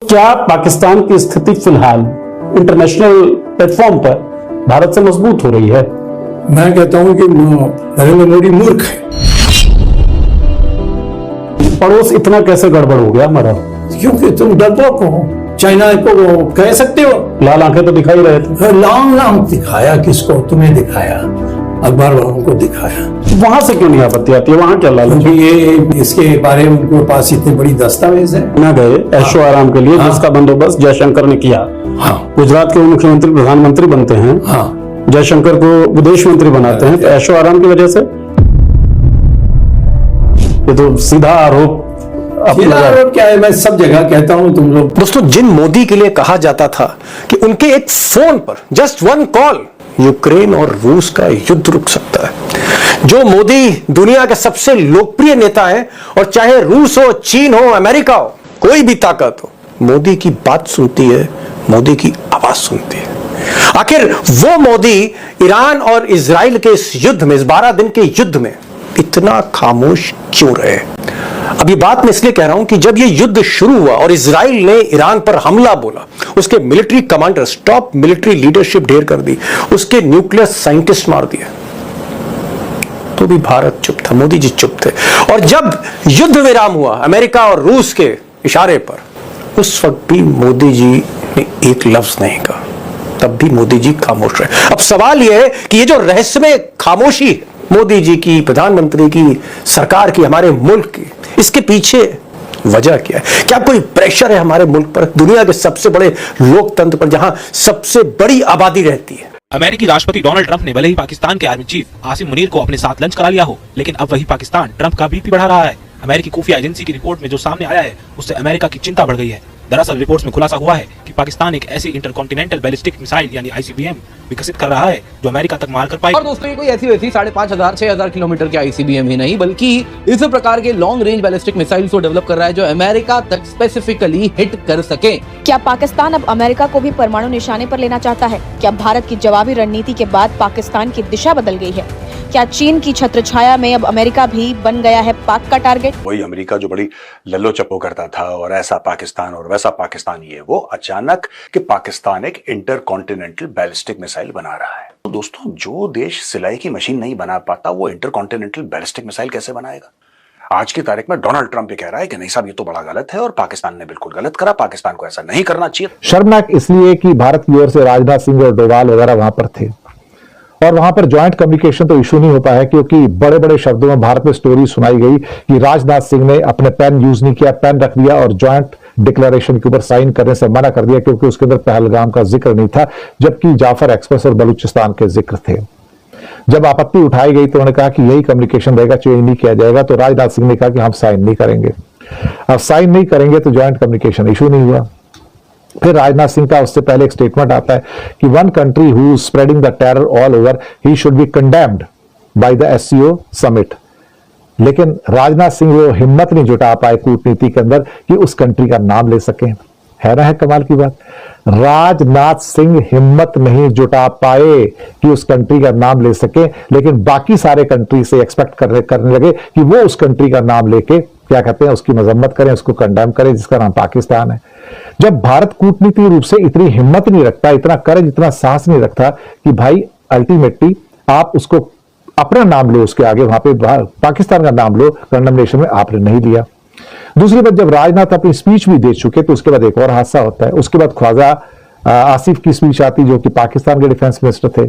क्या पाकिस्तान की स्थिति फिलहाल इंटरनेशनल प्लेटफॉर्म पर भारत से मजबूत हो रही है? मैं कहता हूं कि नरेंद्र मोदी मूर्ख है। पड़ोस इतना कैसे गड़बड़ हो गया हमारा? क्योंकि तुम डरपोक हो, चाइना को कह सकते हो। लाल आंखें तो दिखाई रहे थे। लाल आंख दिखाया किसको? तुम्हें दिखाया, अखबार वालों को दिखाया। वहां से क्यों नहीं आपत्ति आती है? वहां क्या लालच? क्योंकि ये इसके बारे में उनके पास इतनी बड़ी दस्तावेज है। न गए ऐशो आराम के लिए, जिसका बंदोबस्त जयशंकर ने किया। हाँ, गुजरात के मुख्यमंत्री प्रधानमंत्री बनते हैं, हाँ, जयशंकर को विदेश मंत्री बनाते हैं, तो ऐशो आराम की वजह से? ये तो सीधा आरोप क्या है? मैं सब जगह कहता हूं तुम लोग। दोस्तों, जिन मोदी के लिए कहा जाता था कि उनके एक फोन पर, जस्ट वन कॉल, यूक्रेन और रूस का युद्ध रुक सकता है, जो मोदी दुनिया के सबसे लोकप्रिय नेता हैं, और चाहे रूस हो, चीन हो, अमेरिका हो, कोई भी ताकत हो, मोदी की बात सुनती है, मोदी की आवाज सुनती है। आखिर वो मोदी ईरान और इजराइल के इस युद्ध में, इस 12 दिन के युद्ध में इतना खामोश क्यों रहे? अब ये बात मैं इसलिए कह रहा हूं कि जब ये युद्ध शुरू हुआ और इजराइल ने ईरान पर हमला बोला, उसके military commanders, top military leadership ढेर कर दी, उसके न्यूक्लियर साइंटिस्ट मार दिए, तो भी भारत चुप था, मोदी जी चुप थे। और जब युद्ध विराम हुआ अमेरिका और रूस के इशारे पर, उस वक्त भी मोदी जी ने एक लफ्ज नहीं कहा, तब भी मोदी जी खामोश रहे। अब सवाल यह है कि ये जो रहस्यमय खामोशी है मोदी जी की, प्रधानमंत्री की, सरकार की, हमारे मुल्क की, इसके पीछे वजह क्या है? क्या कोई प्रेशर है हमारे मुल्क पर, दुनिया के सबसे बड़े लोकतंत्र पर, जहां सबसे बड़ी आबादी रहती है? अमेरिकी राष्ट्रपति डोनाल्ड ट्रंप ने भले ही पाकिस्तान के आर्मी चीफ आसिम मुनीर को अपने साथ लंच करा लिया हो, लेकिन अब वही पाकिस्तान ट्रंप का बीपी बढ़ा रहा है। अमेरिकी खुफिया एजेंसी की रिपोर्ट में जो सामने आया है, उससे अमेरिका की चिंता बढ़ गई है। दरअसल रिपोर्ट्स में खुलासा हुआ है कि पाकिस्तान एक ऐसी इंटरकॉन्टिनेंटल बैलिस्टिक मिसाइल यानी आईसीबीएम विकसित कर रहा है जो अमेरिका तक मार कर पाएगी। और दोस्तों, ये कोई ऐसी वैसी 5,500-6,000 किलोमीटर के आईसीबीएम ही नहीं, बल्कि इस प्रकार के लॉन्ग रेंज बैलिस्टिक मिसाइल्स को डेवलप कर रहा है जो अमेरिका तक स्पेसिफिकली हिट कर सके। क्या पाकिस्तान अब अमेरिका को भी परमाणु निशाने पर लेना चाहता है? क्या भारत की जवाबी रणनीति के बाद पाकिस्तान की दिशा बदल गई है? क्या चीन की छत्रछाया में अब अमेरिका भी बन गया है पाक का टारगेट? वही अमेरिका जो बड़ी लल्लो चप्पो करता था और ऐसा पाकिस्तान और वैसा पाकिस्तान, ये वो अचानक कि पाकिस्तान एक इंटरकॉन्टिनेंटल बैलिस्टिक मिसाइल बना रहा है। तो दोस्तों, जो देश सिलाई की मशीन नहीं बना पाता, वो इंटरकॉन्टिनेंटल बैलिस्टिक मिसाइल कैसे बनाएगा? आज की तारीख में डोनाल्ड ट्रंप ये कह रहा है कि नहीं साहब, ये तो बड़ा गलत है और पाकिस्तान ने बिल्कुल गलत करा, पाकिस्तान को ऐसा नहीं करना चाहिए। शर्मनाक इसलिए कि भारत की ओर से राजनाथ सिंह और डोभाल वगैरह वहां पर थे, और वहां पर ज्वाइंट कम्युनिकेशन तो इशू नहीं हो पाया, क्योंकि बड़े बड़े शब्दों में भारत में स्टोरी सुनाई गई कि राजनाथ सिंह ने अपने पेन यूज नहीं किया, पेन रख दिया और ज्वाइंट डिक्लेरेशन के ऊपर साइन करने से मना कर दिया, क्योंकि उसके अंदर पहलगाम का जिक्र नहीं था, जबकि जाफर एक्सप्रेस और बलूचिस्तान के जिक्र थे। जब आपत्ति उठाई गई तो उन्होंने कहा कि यही कम्युनिकेशन रहेगा, चेंज नहीं किया जाएगा। तो राजनाथ सिंह ने कहा कि हम साइन नहीं करेंगे। अब साइन नहीं करेंगे तो ज्वाइंट कम्युनिकेशन इशू नहीं हुआ। फिर राजनाथ सिंह का उससे पहले एक स्टेटमेंट आता है कि one country who is spreading the terror all over, he should be condemned by the SCO summit. लेकिन राजनाथ सिंह वो हिम्मत नहीं जुटा पाए कूटनीति के अंदर कि उस कंट्री का नाम ले सके। है ना, है कमाल की बात। राजनाथ सिंह हिम्मत नहीं जुटा पाए कि उस कंट्री का नाम ले सके, लेकिन बाकी सारे कंट्री से एक्सपेक्ट करने लगे कि वो उस कंट्री का नाम लेके क्या कहते हैं, उसकी मजम्मत करें, उसको कंडेम करें, जिसका नाम पाकिस्तान है। जब भारत कूटनीति रूप से इतनी हिम्मत नहीं रखता, इतना करेज, इतना साहस नहीं रखता कि भाई अल्टीमेटली आप उसको अपना नाम लो, उसके आगे वहां पे पाकिस्तान का नाम लो, कंडेमनेशन में आपने नहीं लिया। दूसरी बात, जब राजनाथ अपनी स्पीच भी दे चुके तो उसके बाद एक और हादसा होता है। उसके बाद ख्वाजा आसिफ की स्पीच आती, जो कि पाकिस्तान के डिफेंस मिनिस्टर थे।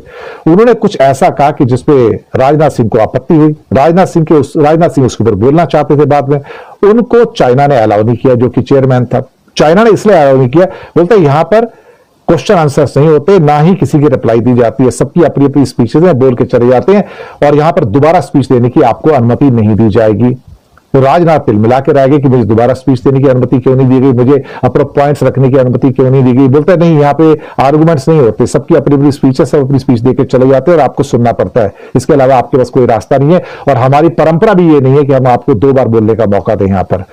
उन्होंने कुछ ऐसा कहा कि जिसपे राजनाथ सिंह को आपत्ति हुई। राजनाथ सिंह उसके ऊपर बोलना चाहते थे, बाद में उनको चाइना ने अलाउ नहीं किया, जो कि चेयरमैन था। चाइना ने इसलिए अलाउ नहीं किया, बोलते यहां पर क्वेश्चन आंसर्स नहीं होते, ना ही किसी की रिप्लाई दी जाती है, सबकी अपनी अपनी स्पीचेज हैं, बोल के चले जाते हैं, और यहां पर दोबारा स्पीच देने की आपको अनुमति नहीं दी जाएगी। तो राजनाथ तिल मिला के रह गए कि मुझे दोबारा स्पीच देने की अनुमति क्यों नहीं दी गई, मुझे अपने पॉइंट्स रखने की अनुमति क्यों नहीं दी गई। बोलते नहीं, यहाँ पे आर्गुमेंट्स नहीं होते, सबकी अपनी अपनी स्पीच है, सब अपनी स्पीच देके चले जाते हैं और आपको सुनना पड़ता है। इसके अलावा आपके पास कोई रास्ता नहीं है, और हमारी परंपरा भी ये नहीं है कि हम आपको 2 बार बोलने का मौका दें यहाँ पर।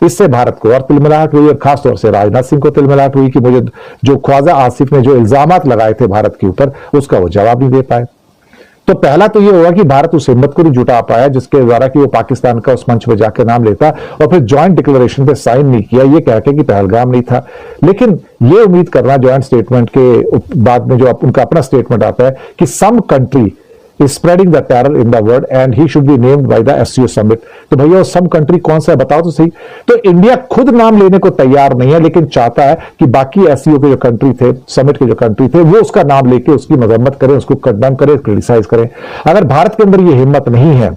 इससे भारत को और तिलमिलाहट हुई, और खासतौर से राजनाथ सिंह को तिलमिलाहट हुई कि मुझे जो ख्वाजा आसिफ ने जो इल्जामात लगाए थे भारत के ऊपर, उसका वो जवाब नहीं दे पाए। तो पहला तो ये होगा कि भारत उस हिम्मत को नहीं जुटा पाया जिसके द्वारा कि वो पाकिस्तान का उस मंच पर जाकर नाम लेता और फिर ज्वाइंट डिक्लेरेशन पे साइन नहीं किया, ये कह के कि पहलगाम नहीं था। लेकिन ये उम्मीद करना ज्वाइंट स्टेटमेंट के बाद में जो उनका अपना स्टेटमेंट आता है कि some country is spreading the terror in the world and he should be named by the SCO summit। तो भैया सम कंट्री कौन सा है बताओ तो सही। तो इंडिया खुद नाम लेने को तैयार नहीं है, लेकिन चाहता है कि बाकी SCO के जो कंट्री थे, समिट के जो कंट्री थे, वो उसका नाम लेके उसकी मजम्मत करें, उसको कंडेम करें, क्रिटिसाइज करें। अगर भारत के अंदर ये हिम्मत नहीं है,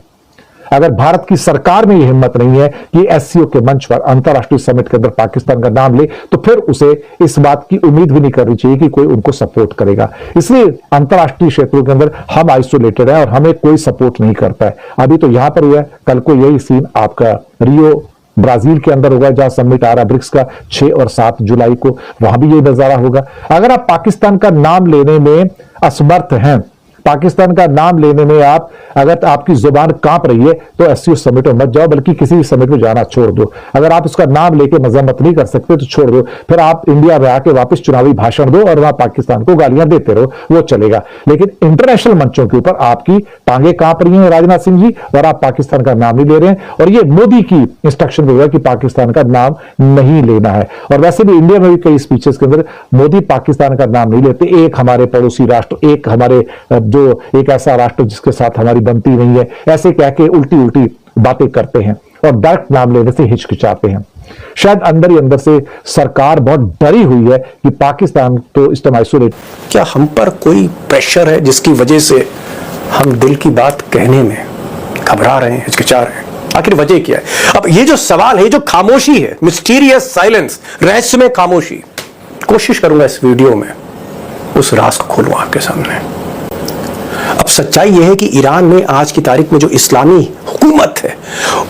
अगर भारत की सरकार में यह हिम्मत नहीं है कि SCO के मंच पर अंतरराष्ट्रीय समिट के अंदर पाकिस्तान का नाम ले, तो फिर उसे इस बात की उम्मीद भी नहीं करनी चाहिए कि कोई उनको सपोर्ट करेगा। इसलिए अंतरराष्ट्रीय क्षेत्रों के अंदर हम आइसोलेटेड है और हमें कोई सपोर्ट नहीं करता है। अभी तो यहां पर हुआ है, कल को यही सीन आपका रियो ब्राजील के अंदर होगा जहां समिट आ रहा ब्रिक्स का 6 और 7 जुलाई को, वहां भी ये नजारा होगा। अगर आप पाकिस्तान का नाम लेने में असमर्थ हैं, पाकिस्तान का नाम लेने में अगर आपकी जुबान कांप रही है, तो SCO समिट में मत जाओ, बल्कि किसी भी समिट में जाना छोड़ दो। अगर आप उसका नाम लेके मजम्मत नहीं कर सकते तो छोड़ दो, फिर आप इंडिया में आके वापस चुनावी भाषण दो और वहां पाकिस्तान को गालियां देते रहो, वो चलेगा। लेकिन इंटरनेशनल मंचों के ऊपर आपकी टांगे कांप रही हैं राजनाथ सिंह जी, और आप पाकिस्तान का नाम नहीं ले रहे हैं, और ये मोदी की इंस्ट्रक्शन देगा कि पाकिस्तान का नाम नहीं लेना है। और वैसे भी इंडिया में भी कई स्पीचेस के अंदर मोदी पाकिस्तान का नाम नहीं लेते। एक हमारे पड़ोसी राष्ट्र, एक हमारे जो एक ऐसा राष्ट्र जिसके साथ हमारी बनती नहीं है, ऐसे कह के उल्टी उल्टी बातें करते हैं और डायरेक्ट नाम लेने से हिचकिचाते हैं। शायद अंदर ही अंदर से सरकार बहुत डरी हुई है कि पाकिस्तान तो इस टाइम आइसोलेट। क्या हम पर कोई प्रेशर है जिसकी वजह से हम दिल की बात कहने में घबरा रहे हैं, हिचकिचा रहे हैं? आखिर वजह क्या है? अब ये जो सवाल है, जो खामोशी है, मिस्टीरियस साइलेंस, रहस्यमय खामोशी, कोशिश करूंगा इस वीडियो में उस राज को खोलूं आपके सामने। अब सच्चाई यह है कि ईरान में आज की तारीख में जो इस्लामी हुकूमत है,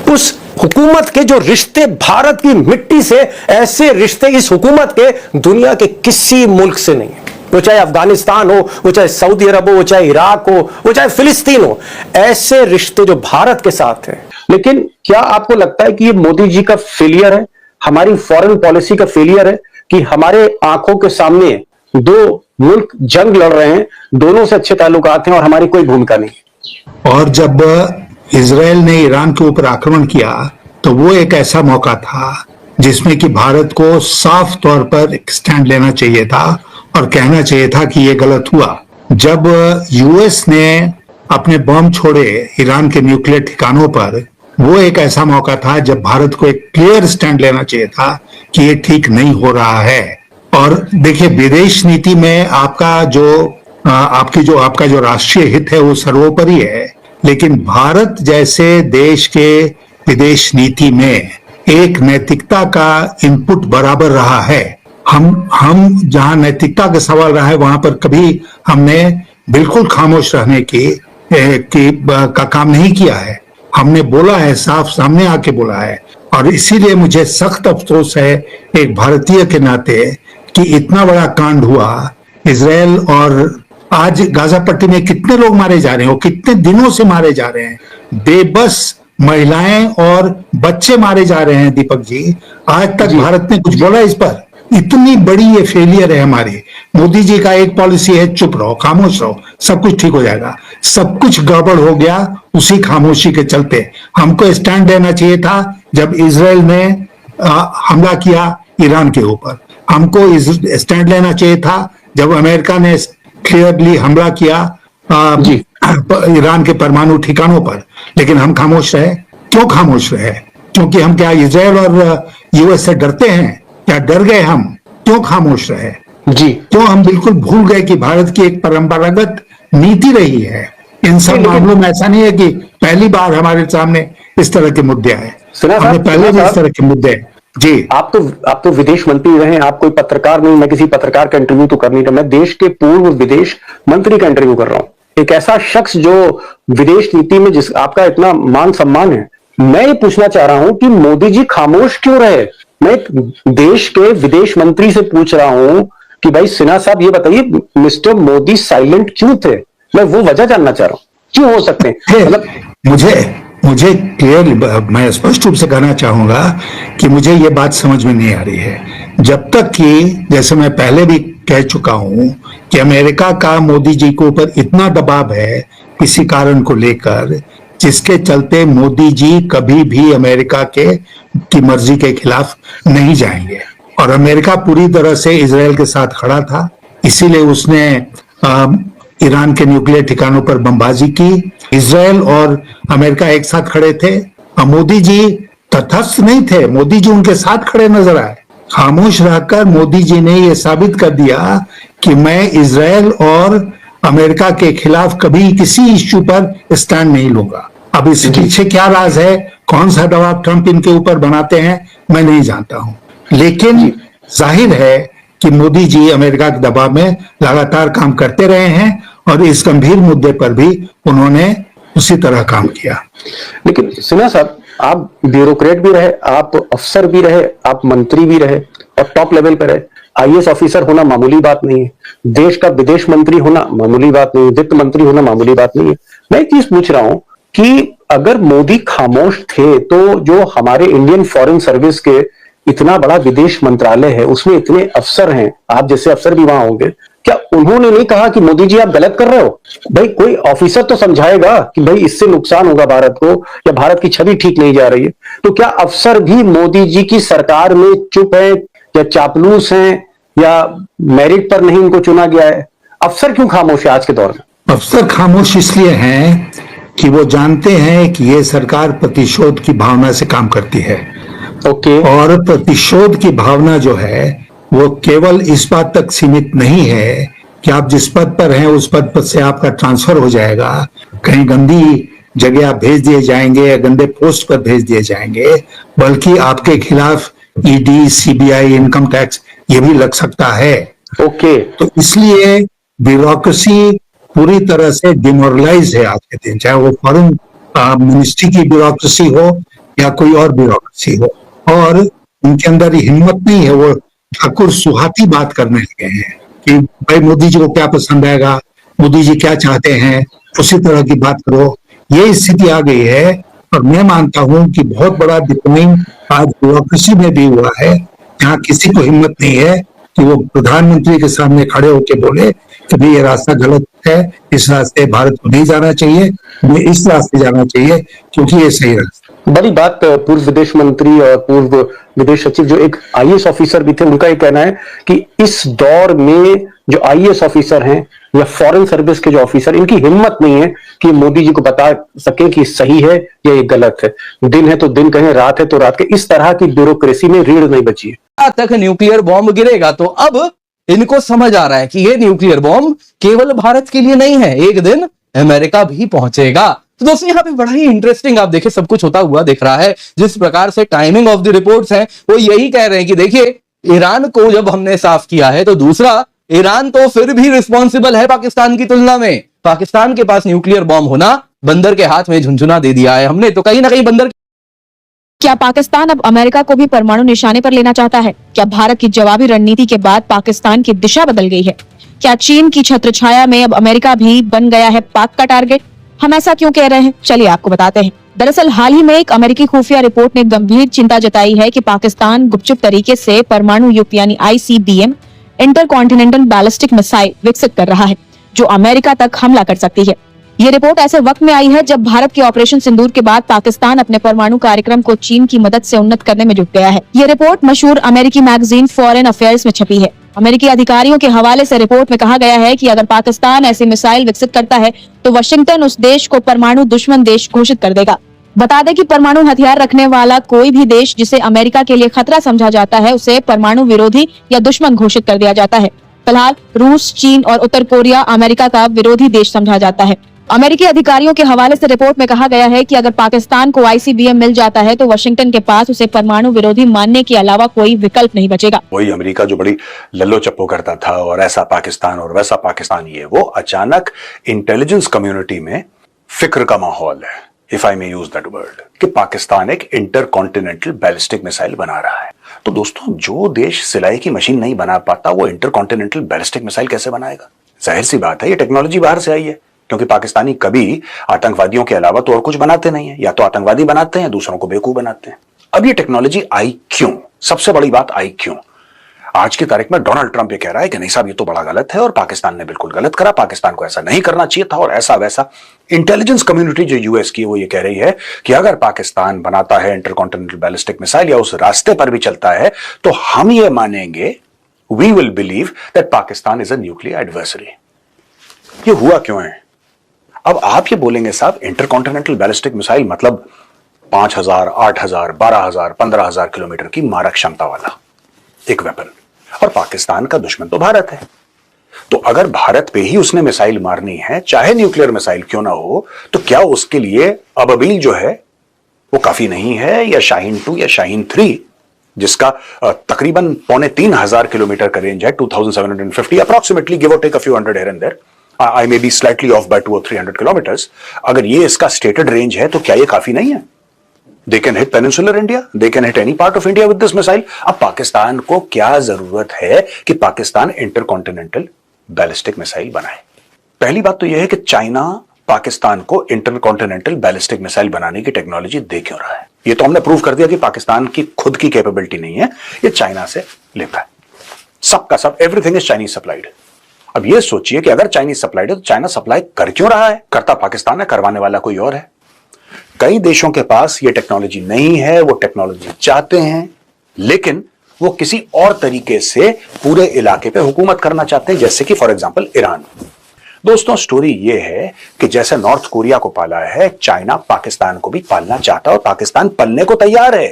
उस हुकूमत के जो रिश्ते भारत की मिट्टी से, ऐसे रिश्ते इस हुकूमत के दुनिया के किसी मुल्क से नहीं है। वो चाहे अफगानिस्तान हो, वो चाहे सऊदी अरब हो, वो चाहे इराक हो, वो चाहे फिलिस्तीन हो, ऐसे रिश्ते जो भारत के साथ हैं। लेकिन क्या आपको लगता है कि ये मोदी जी का फेलियर है, हमारी फॉरेन पॉलिसी का फेलियर है कि हमारे आंखों के सामने दो मुल्क जंग लड़ रहे हैं, दोनों से अच्छे ताल्लुकात हैं और हमारी कोई भूमिका नहीं? और जब इजराइल ने ईरान के ऊपर आक्रमण किया तो वो एक ऐसा मौका था जिसमें कि भारत को साफ तौर पर स्टैंड लेना चाहिए था और कहना चाहिए था कि ये गलत हुआ। जब यूएस ने अपने बम छोड़े ईरान के न्यूक्लियर ठिकानों पर, वो एक ऐसा मौका था जब भारत को एक क्लियर स्टैंड लेना चाहिए था कि ये ठीक नहीं हो रहा है। और देखिए, विदेश नीति में आपका जो राष्ट्रीय हित है वो सर्वोपरि है, लेकिन भारत जैसे देश के विदेश नीति में एक नैतिकता का इनपुट बराबर रहा है। हम जहां नैतिकता का सवाल रहा है वहां पर कभी हमने बिल्कुल खामोश रहने का काम नहीं किया है। हमने बोला है, साफ सामने आके बोला है। और इसीलिए मुझे सख्त अफसोस है एक भारतीय के नाते कि इतना बड़ा कांड हुआ इजराइल, और आज गाजा पट्टी में कितने लोग मारे जा रहे हैं, कितने दिनों से मारे जा रहे हैं, बेबस महिलाएं और बच्चे मारे जा रहे हैं। दीपक जी, आज तक भारत ने कुछ बोला इस पर? इतनी बड़ी ये फेलियर है हमारी। मोदी जी का एक पॉलिसी है, चुप रहो, खामोश रहो, सब कुछ ठीक हो जाएगा। सब कुछ गड़बड़ हो गया उसी खामोशी के चलते। हमको स्टैंड लेना चाहिए था जब इजराइल ने हमला किया ईरान के ऊपर। हमको स्टैंड लेना चाहिए था जब अमेरिका ने क्लियरली हमला किया ईरान के परमाणु ठिकानों पर, लेकिन हम खामोश रहे। क्यों खामोश रहे? क्योंकि हम क्या इजराइल और यूएस से डरते हैं? क्या डर गए हम? क्यों खामोश रहे? जी, क्यों हम बिल्कुल भूल गए कि भारत की एक परंपरागत नीति रही है इन सब मामलों में? ऐसा नहीं है कि पहली बार हमारे सामने इस तरह के मुद्दे आए, हमने पहले भी इस तरह के मुद्दे। जी, आप तो विदेश मंत्री रहे, आप कोई पत्रकार नहीं। मैं किसी पत्रकार का इंटरव्यू तो कर नहीं रहा, मैं देश के पूर्व विदेश मंत्री का इंटरव्यू कर रहा हूं, एक ऐसा शख्स जो विदेश नीति में जिस आपका इतना मान सम्मान है। मैं ये पूछना चाह रहा हूं कि मोदी जी खामोश क्यों रहे? मैं एक देश के विदेश मंत्री से पूछ रहा हूं कि भाई सिन्हा साहब, ये बताइए, मिस्टर मोदी साइलेंट क्यों थे? मैं वो वजह जानना चाह रहा हूं, क्यों हो सकते हैं? मतलब मुझे क्लियर, मैं स्पष्ट रूप से कहना चाहूंगा कि मुझे ये बात समझ में नहीं आ रही है। जब तक कि, जैसे मैं पहले भी कह चुका हूं कि अमेरिका का मोदी जी के ऊपर इतना दबाव है, किसी कारण को लेकर, जिसके चलते मोदी जी कभी भी अमेरिका की मर्जी के खिलाफ नहीं जाएंगे। और अमेरिका पूरी तरह से इजराइल के साथ खड़ा था, इसीलिए उसने ईरान के न्यूक्लियर ठिकानों पर बमबाजी की। इजराइल और अमेरिका एक साथ खड़े थे और मोदी जी तटस्थ नहीं थे, मोदी जी उनके साथ खड़े नजर आए। खामोश रहकर मोदी जी ने यह साबित कर दिया कि मैं इजराइल और अमेरिका के खिलाफ कभी किसी इश्यू पर स्टैंड नहीं लूंगा। अब इसके पीछे क्या राज है, कौन सा दबाव ट्रंप इनके ऊपर बनाते हैं, मैं नहीं जानता हूं, लेकिन जाहिर है कि मोदी जी अमेरिका के दबाव में लगातार काम करते रहे हैं और इस गंभीर मुद्दे पर भी उन्होंने उसी तरह काम किया। लेकिन सिन्हा साहब, आप ब्यूरोक्रेट भी रहे, आप अफसर भी रहे, आप मंत्री भी रहे और टॉप लेवल पर रहे। आईएएस ऑफिसर होना मामूली बात नहीं है, देश का विदेश मंत्री होना मामूली बात नहीं है, वित्त मंत्री होना मामूली बात नहीं है। मैं एक चीज पूछ रहा हूं कि अगर मोदी खामोश थे तो जो हमारे इंडियन फॉरेन सर्विस के इतना बड़ा विदेश मंत्रालय है, उसमें इतने अफसर हैं, आप जैसे अफसर भी वहां होंगे, क्या उन्होंने नहीं कहा कि मोदी जी आप गलत कर रहे हो? भाई कोई ऑफिसर तो समझाएगा कि भाई इससे नुकसान होगा भारत को, या भारत की छवि ठीक नहीं जा रही है। तो क्या अफसर भी मोदी जी की सरकार में चुप है या चापलूस हैं या मेरिट पर नहीं उनको चुना गया है? अफसर क्यों खामोश है आज के दौर में? अफसर खामोश इसलिए हैं कि वो जानते हैं कि ये सरकार प्रतिशोध की भावना से काम करती है। और प्रतिशोध की भावना जो है वो केवल इस बात तक सीमित नहीं है कि आप जिस पद पर हैं उस पद पर से आपका ट्रांसफर हो जाएगा, कहीं गंदी जगह आप भेज दिए जाएंगे या गंदे पोस्ट पर भेज दिए जाएंगे, बल्कि आपके खिलाफ ईडी, सीबीआई, इनकम टैक्स ये भी लग सकता है। तो इसलिए ब्यूरोक्रेसी पूरी तरह से डिमोरलाइज है आज के दिन, चाहे वो फॉरेन मिनिस्ट्री की ब्यूरोक्रेसी हो या कोई और ब्यूरोक्रेसी हो, और उनके अंदर हिम्मत नहीं है। वो ठाकुर सुहाती बात करने लगे हैं कि भाई मोदी जी को क्या पसंद आएगा, मोदी जी क्या चाहते हैं, उसी तरह की बात करो। ये स्थिति आ गई है और मैं मानता हूं कि बहुत बड़ा डिक्लाइन आज ब्यूरोक्रेसी में भी हुआ है, जहां किसी को हिम्मत नहीं है कि वो प्रधानमंत्री के सामने खड़े होकर बोले कि भाई ये रास्ता गलत है, इस रास्ते भारत को नहीं जाना चाहिए, हमें इस रास्ते जाना चाहिए क्योंकि ये सही रास्ता। बड़ी बात, पूर्व विदेश मंत्री और पूर्व विदेश सचिव जो एक आईएएस ऑफिसर भी थे, उनका ये कहना है कि इस दौर में जो आईएएस ऑफिसर हैं या फॉरेन सर्विस के जो ऑफिसर, इनकी हिम्मत नहीं है कि मोदी जी को बता सके कि सही है या ये गलत है। दिन है तो दिन कहें, रात है तो रात के, इस तरह की ब्यूरोक्रेसी में रीढ़ नहीं बची है। तक न्यूक्लियर बॉम्ब गिरेगा तो अब इनको समझ आ रहा है कि ये न्यूक्लियर बॉम्ब केवल भारत के लिए नहीं है, एक दिन अमेरिका भी पहुंचेगा। तो दोस्तों यहाँ पे बड़ा ही इंटरेस्टिंग आप देखिए सब कुछ होता हुआ दिख रहा है। जिस प्रकार से टाइमिंग ऑफ द रिपोर्ट्स हैं वो यही कह रहे हैं कि देखिए ईरान को जब हमने साफ किया है तो दूसरा, ईरान तो फिर भी रिस्पॉन्सिबल है पाकिस्तान की तुलना में। पाकिस्तान के पास न्यूक्लियर बॉम्ब होना बंदर के हाथ में झुंझुना दे दिया है हमने, तो कहीं ना कहीं बंदर। क्या पाकिस्तान अब अमेरिका को भी परमाणु निशाने पर लेना चाहता है? क्या भारत की जवाबी रणनीति के बाद पाकिस्तान की दिशा बदल गई है? क्या चीन की छत्रछाया में अब अमेरिका भी बन गया है पाक का टारगेट? हम ऐसा क्यों कह रहे हैं, चलिए आपको बताते हैं। दरअसल हाल ही में एक अमेरिकी खुफिया रिपोर्ट ने गंभीर चिंता जताई है कि पाकिस्तान गुपचुप तरीके से परमाणु युक्त यानी ICBM इंटरकॉन्टिनेंटल बैलिस्टिक मिसाइल विकसित कर रहा है, जो अमेरिका तक हमला कर सकती है। ये रिपोर्ट ऐसे वक्त में आई है जब भारत के ऑपरेशन सिंदूर के बाद पाकिस्तान अपने परमाणु कार्यक्रम को चीन की मदद से उन्नत करने में जुट गया है। ये रिपोर्ट मशहूर अमेरिकी मैगजीन फॉरेन अफेयर्स में छपी है। अमेरिकी अधिकारियों के हवाले से रिपोर्ट में कहा गया है कि अगर पाकिस्तान ऐसी मिसाइल विकसित करता है तो वाशिंगटन उस देश को परमाणु दुश्मन देश घोषित कर देगा। बता दें कि परमाणु हथियार रखने वाला कोई भी देश जिसे अमेरिका के लिए खतरा समझा जाता है उसे परमाणु विरोधी या दुश्मन घोषित कर दिया जाता है। फिलहाल रूस, चीन और उत्तर कोरिया अमेरिका का विरोधी देश समझा जाता है। अमेरिकी अधिकारियों के हवाले से रिपोर्ट में कहा गया है कि अगर पाकिस्तान को ICBM मिल जाता है तो वाशिंगटन के पास उसे परमाणु विरोधी मानने के अलावा कोई विकल्प नहीं बचेगा। वही अमेरिका जो बड़ी लल्लो चप्पो करता था और ऐसा पाकिस्तान और वैसा पाकिस्तान, ये वो अचानक इंटेलिजेंस कम्युनिटी में फिक्र का माहौल है, if I may use that word, कि पाकिस्तान एक इंटरकॉन्टिनेंटल बैलिस्टिक मिसाइल बना रहा है। तो दोस्तों, जो देश सिलाई की मशीन नहीं बना पाता वो इंटरकॉन्टिनेंटल बैलिस्टिक मिसाइल कैसे बनाएगा? जाहिर सी बात है, ये टेक्नोलॉजी बाहर से आई है, क्योंकि पाकिस्तानी कभी आतंकवादियों के अलावा तो और कुछ बनाते नहीं है, या तो आतंकवादी बनाते हैं, दूसरों को बेवकूफ बनाते हैं। अब ये टेक्नोलॉजी आई क्यों? सबसे बड़ी बात आई क्यों? आज की तारीख में डोनाल्ड ट्रंप ये कह रहा है कि नहीं साहब ये तो बड़ा गलत है और पाकिस्तान ने बिल्कुल गलत करा, पाकिस्तान को ऐसा नहीं करना चाहिए था और ऐसा वैसा। इंटेलिजेंस कम्युनिटी जो यूएस की वो ये कह रही है कि अगर पाकिस्तान बनाता है इंटरकॉन्टिनेंटल बैलिस्टिक मिसाइल या उस रास्ते पर भी चलता है तो हम ये मानेंगे, we will believe that Pakistan is a nuclear adversary. ये हुआ क्यों है? अब आप ये बोलेंगे साहब इंटरकॉन्टिनेंटल बैलिस्टिक मिसाइल मतलब 5000, 8000, 12000, 15000 किलोमीटर की मारक क्षमता वाला एक वेपन, और पाकिस्तान का दुश्मन तो भारत है। तो अगर भारत पे ही उसने मिसाइल मारनी है, चाहे न्यूक्लियर मिसाइल क्यों ना हो, तो क्या उसके लिए अबाबील जो है वो काफी नहीं है, या शाहीन 2 या शाहीन 3 जिसका तकरीबन 2500 किलोमीटर का रेंज है, 2750 अप्रॉक्सीमेटली, गिव और take a few hundred here and there, I may be slightly off by 200 or 300 kilometres. अगर ये इसका स्टेटेड रेंज है तो क्या ये काफी नहीं है? They can hit peninsular India, they can hit any part of India with this missile। अब पाकिस्तान को क्या जरूरत है कि पाकिस्तान इंटरकॉन्टिनेंटल बैलिस्टिक मिसाइल बनाए? पहली बात तो यह है कि चाइना पाकिस्तान को इंटरकॉन्टिनेंटल बैलिस्टिक मिसाइल बनाने की टेक्नोलॉजी दे क्यों रहा है? यह तो हमने प्रूव कर दिया कि पाकिस्तान की खुद की कैपेबिलिटी नहीं है, यह चाइना से लेता है। सबका सब, एवरीथिंग इज चाइनीज सप्लाइड। अब यह सोचिए कि अगर चाइनीज सप्लाइड है तो चाइना सप्लाई कर क्यों रहा है? करता पाकिस्तान है, करवाने वाला कोई और है। कई देशों के पास ये टेक्नोलॉजी नहीं है, वो टेक्नोलॉजी चाहते हैं लेकिन वो किसी और तरीके से पूरे इलाके पे हुकूमत करना चाहते हैं, जैसे कि फॉर एग्जांपल ईरान। दोस्तों स्टोरी ये है कि जैसे नॉर्थ कोरिया को पाला है, चाइना पाकिस्तान को भी पालना चाहता है और पाकिस्तान पलने को तैयार है।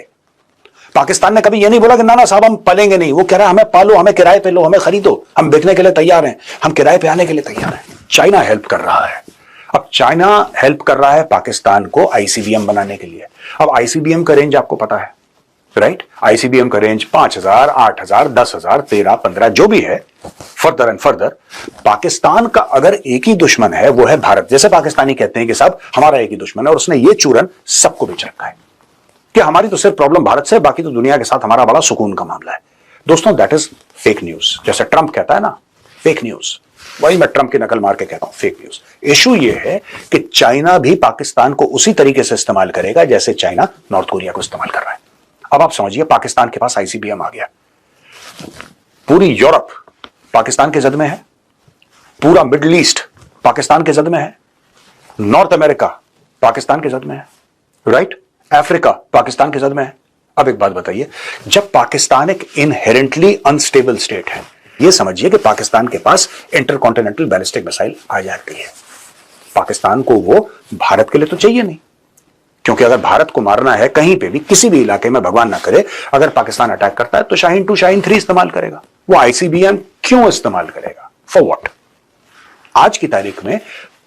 पाकिस्तान ने कभी ये नहीं बोला कि ना ना साहब हम पलेंगे नहीं, वो कह रहा है हमें पालो, हमें किराए पे लो, हमें खरीदो, हम बिकने के लिए तैयार हैं, हम किराए पे आने के लिए तैयार हैं। चाइना हेल्प कर रहा है। अब चाइना हेल्प कर रहा है पाकिस्तान को आईसीबीएम बनाने के लिए। अब आईसीबीएम का रेंज आपको पता है, राइट? आईसीबीएम का रेंज 5000, 8000, 10000, 13, 15 जो भी है, फर्दर एंड फर्दर। पाकिस्तान का अगर एक ही दुश्मन है वो है भारत। जैसे पाकिस्तानी कहते हैं कि साहब हमारा एक ही दुश्मन है और उसने ये चूरन सबको बेच रखा है कि हमारी तो सिर्फ प्रॉब्लम भारत से, बाकी तो दुनिया के साथ हमारा बड़ा सुकून का मामला है। दोस्तों दैट इज फेक न्यूज। जैसे ट्रंप कहता है ना फेक न्यूज, वही मैं ट्रंप की नकल मार के कहता हूं फेक न्यूज। इशू यह है कि चाइना भी पाकिस्तान को उसी तरीके से इस्तेमाल करेगा जैसे चाइना नॉर्थ कोरिया को इस्तेमाल कर रहा है। अब आप समझिए, पाकिस्तान के पास आईसीबीएम आ गया, पूरी यूरोप पाकिस्तान के जद में है, पूरा मिडिल ईस्ट पाकिस्तान के जद में है, नॉर्थ अमेरिका पाकिस्तान के जद में है, राइट? अफ्रीका पाकिस्तान के जद में है। अब एक बात बताइए, जब पाकिस्तान एक इनहेरेंटली अनस्टेबल स्टेट है, यह समझिए कि पाकिस्तान के पास इंटरकॉन्टिनेंटल बैलिस्टिक मिसाइल आ जाती है, पाकिस्तान को वो भारत के लिए तो चाहिए नहीं, क्योंकि अगर भारत को मारना है कहीं पे भी किसी भी इलाके में, भगवान ना करे अगर पाकिस्तान अटैक करता है तो शाहीन 2 शाहीन 3 इस्तेमाल करेगा। वो आईसीबीएम क्यों इस्तेमाल करेगा? For what? आज की तारीख में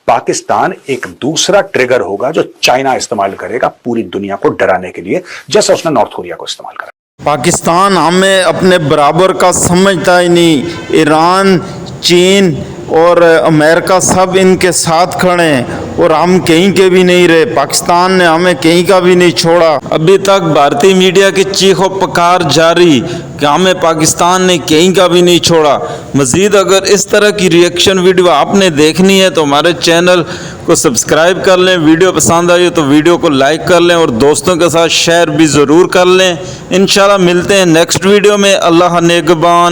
पाकिस्तान एक दूसरा ट्रिगर होगा जो चाइना इस्तेमाल करेगा पूरी दुनिया को डराने के लिए, जैसा उसने नॉर्थ कोरिया को इस्तेमाल करा। पाकिस्तान हमें अपने बराबर का समझता ही नहीं। ईरान, चीन और अमेरिका सब इनके साथ खड़े हैं और हम कहीं के भी नहीं रहे। पाकिस्तान ने हमें कहीं का भी नहीं छोड़ा। अभी तक भारतीय मीडिया की चीखों पुकार जारी कि हमें पाकिस्तान ने कहीं का भी नहीं छोड़ा। मज़ीद अगर इस तरह की रिएक्शन वीडियो आपने देखनी है तो हमारे चैनल को सब्सक्राइब कर लें। वीडियो पसंद आई तो वीडियो को लाइक कर लें और दोस्तों के साथ शेयर भी ज़रूर कर लें। इंशाल्लाह मिलते हैं नेक्स्ट वीडियो में। अल्लाह नेगबान।